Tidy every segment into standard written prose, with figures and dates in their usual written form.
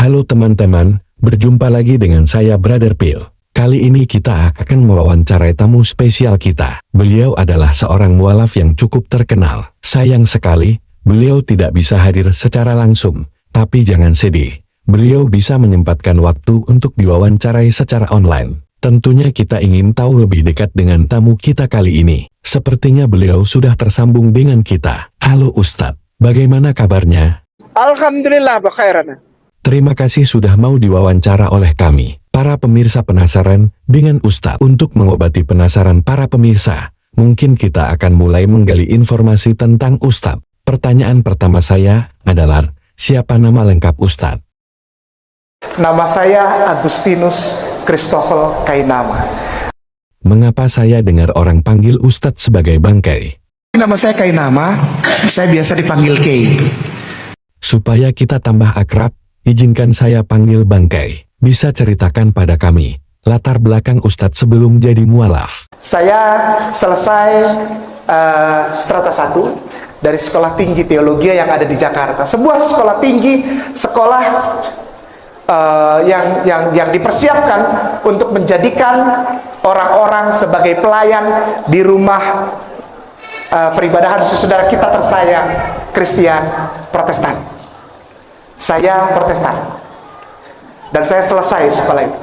Halo teman-teman, berjumpa lagi dengan saya Brother Phil. Kali ini kita akan mewawancarai tamu spesial kita. Beliau adalah seorang mualaf yang cukup terkenal. Sayang sekali, beliau tidak bisa hadir secara langsung. Tapi jangan sedih, beliau bisa menyempatkan waktu untuk diwawancarai secara online. Tentunya kita ingin tahu lebih dekat dengan tamu kita kali ini. Sepertinya beliau sudah tersambung dengan kita. Halo Ustadz, bagaimana kabarnya? Alhamdulillah, bakhairan. Terima kasih sudah mau diwawancara oleh kami. Para pemirsa penasaran dengan Ustadz. Untuk mengobati penasaran para pemirsa, mungkin kita akan mulai menggali informasi tentang Ustadz. Pertanyaan pertama saya adalah, siapa nama lengkap Ustadz? Nama saya Agustinus Christoffel Kainama. Mengapa saya dengar orang panggil Ustadz sebagai Bangkai? Nama saya Kainama, saya biasa dipanggil Kay. Supaya kita tambah akrab, izinkan saya panggil Bangkai. Bisa ceritakan pada kami latar belakang Ustadz sebelum jadi mualaf. Saya selesai strata 1 dari Sekolah Tinggi Teologi yang ada di Jakarta. Sebuah sekolah tinggi, sekolah yang dipersiapkan untuk menjadikan orang-orang sebagai pelayan di rumah peribadahan saudara kita tersayang, Kristen Protestan. Saya Protestan. Dan saya selesai sekolah itu.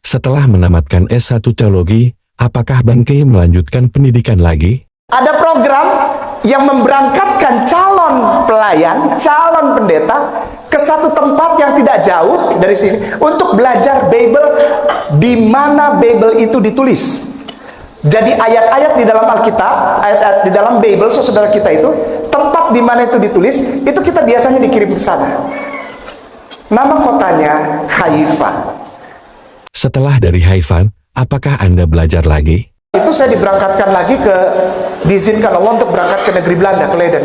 Setelah menamatkan S1 Teologi, apakah Bangkai melanjutkan pendidikan lagi? Ada program yang memberangkatkan calon pelayan, calon pendeta ke satu tempat yang tidak jauh dari sini untuk belajar Bible di mana Bible itu ditulis. Jadi ayat-ayat di dalam Alkitab, ayat-ayat di dalam Bible saudara kita itu, tempat di mana itu ditulis, itu kita biasanya dikirim ke sana. Nama kotanya Haifa. Setelah dari Haifa, apakah Anda belajar lagi? Itu saya diberangkatkan lagi diizinkan Allah untuk berangkat ke negeri Belanda, ke Leiden.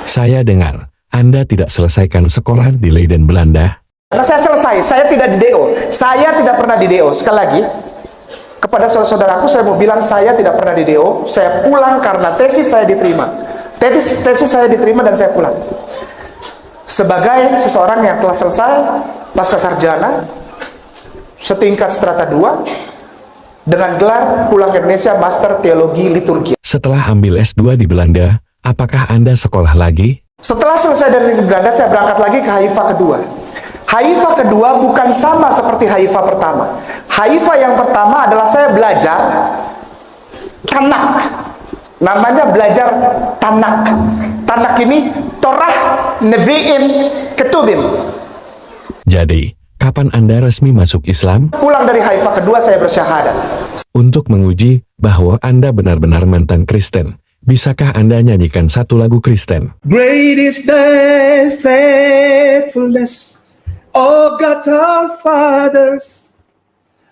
Saya dengar, Anda tidak selesaikan sekolah di Leiden, Belanda. Karena saya selesai, saya tidak di DO. Saya tidak pernah di DO. Sekali lagi, kepada saudaraku saya mau bilang saya tidak pernah di DO. Saya pulang karena tesis saya diterima. Tesis saya diterima dan saya pulang. Sebagai seseorang yang telah selesai pasca sarjana setingkat strata 2 dengan gelar pulang ke Indonesia Master Teologi Liturgi. Setelah ambil S2 di Belanda, apakah Anda sekolah lagi? Setelah selesai dari Belanda, saya berangkat lagi ke Haifa kedua. Haifa kedua bukan sama seperti Haifa pertama. Haifa yang pertama adalah saya belajar Tanak. Namanya belajar Tanak. Tanak ini Torah, Nevi'im, Ketubim. Jadi, kapan Anda resmi masuk Islam? Pulang dari Haifa kedua saya bersyahadat. Untuk menguji bahwa Anda benar-benar mantan Kristen, bisakah Anda nyanyikan satu lagu Kristen? Great is thy faithfulness, O God our fathers.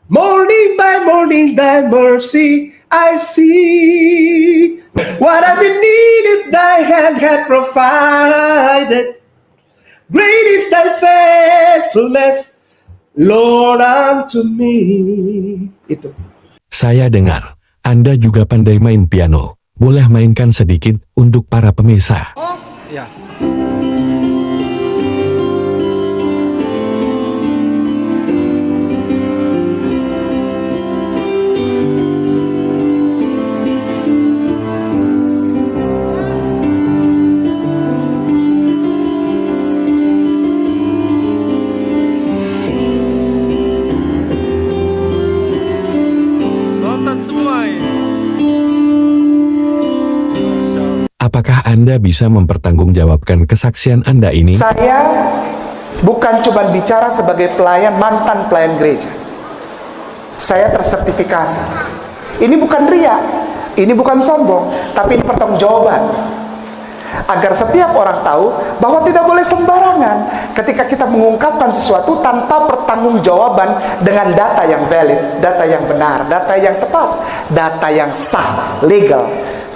Morning by morning thy mercy I see. What I've been needed thy hand had provided. Great is thy faithfulness, Lord, unto me. Itu. Saya dengar, Anda juga pandai main piano. Boleh mainkan sedikit untuk para pemirsa. Ya. Apakah Anda bisa mempertanggungjawabkan kesaksian Anda ini? Saya bukan cuma bicara sebagai pelayan, mantan pelayan gereja. Saya tersertifikasi. Ini bukan ria, ini bukan sombong, tapi ini pertanggungjawaban. Agar setiap orang tahu bahwa tidak boleh sembarangan ketika kita mengungkapkan sesuatu tanpa pertanggungjawaban dengan data yang valid, data yang benar, data yang tepat, data yang sah, legal.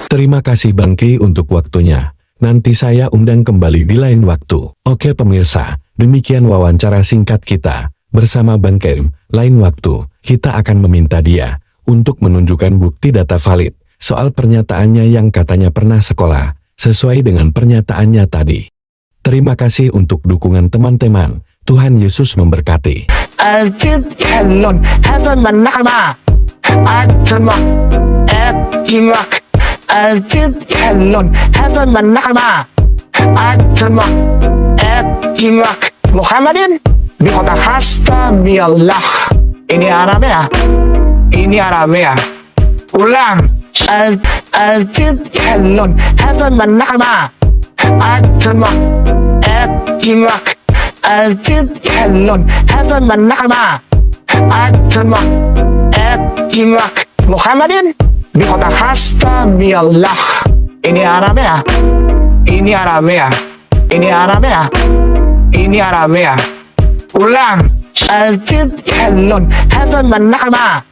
Terima kasih Bangkai untuk waktunya. Nanti saya undang kembali di lain waktu. Oke pemirsa, demikian wawancara singkat kita bersama Bangkai. Lain waktu, kita akan meminta dia untuk menunjukkan bukti data valid soal pernyataannya yang katanya pernah sekolah, sesuai dengan pernyataannya tadi. Terima kasih untuk dukungan teman-teman. Tuhan Yesus memberkati. Helon, heaven manakama, atma, imak, helon, heaven manakama, atma, imak, Muhammadin, bikota hasta biallah. Ini Arabia, ini Arabia. Ulang, helon, heaven manakama, atma, imak. Helon, heaven manakama, atma, imak, Muhammadin, bikota hasta biallah. Ini Arabia, ini Arabia, ini Arabia, ini Arabia. Ulang, helon, heaven manakama,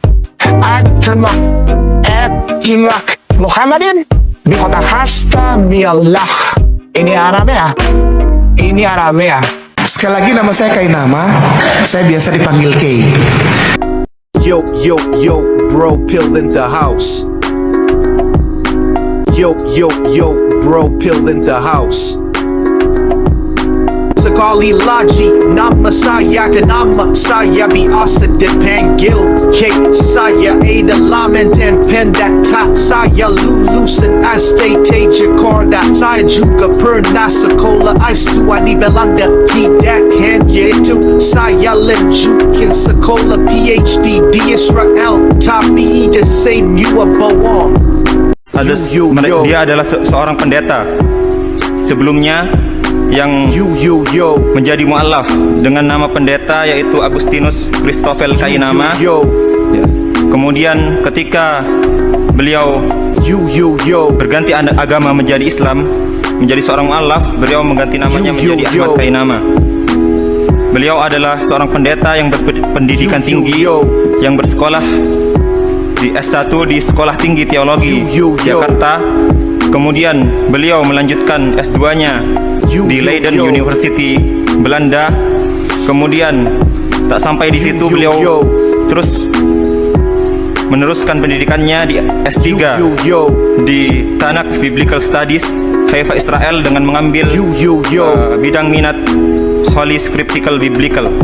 atma, imak, Muhammadin, bikota hasta biallah. Ini Arabia, ini Arabia. Sekali lagi, nama saya Kainama. Saya biasa dipanggil Kay. Yo, yo, yo, bro, pill in the house. Yo, yo, yo, bro, pill in the house. Sekali lagi nama saya Kainama. Saya biasa dipanggil Kay. Saya adalah mantan pendeta. Saya lulusan STT Jakarta. Saya juga pernah sekolah S2 di Belanda. Tidak hanya itu, saya lanjutkan sekolah PhD di Israel. Tapi the same you are bohong. Dia adalah seorang pendeta sebelumnya yang menjadi mu'alaf dengan nama pendeta yaitu Agustinus Christoffel Kainama. Ya. Kemudian ketika beliau berganti agama menjadi Islam, menjadi seorang mu'alaf, beliau mengganti namanya menjadi Ahmad Kainama. Beliau adalah seorang pendeta yang berpendidikan tinggi, yang bersekolah di S1 di Sekolah Tinggi Teologi Jakarta. Kemudian beliau melanjutkan S2-nya di Leiden University, Belanda. Kemudian tak sampai di situ, beliau terus meneruskan pendidikannya di S3 di Tanakh Biblical Studies, Haifa, Israel, dengan mengambil bidang minat Holy Scriptural Biblical.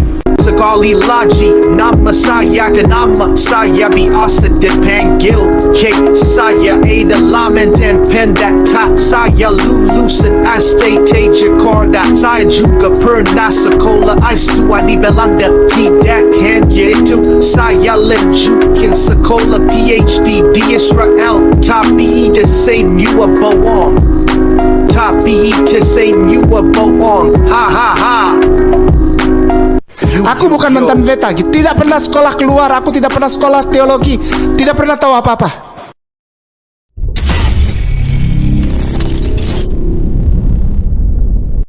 Sekali lagi nama saya Kainama. Saya biasa dipanggil Kay. Saya adalah mantan pendeta. Saya lulusan STT Jakarta. Saya juga pernah sekolah S2 di Belanda. Tidak hanya itu, saya lanjutkan sekolah PhD di Israel. Tapi the same you are bohong. Tapi the same you are bohong. Ha ha ha. Aku bukan mantan pendeta, tidak pernah sekolah keluar, aku tidak pernah sekolah teologi, tidak pernah tahu apa-apa.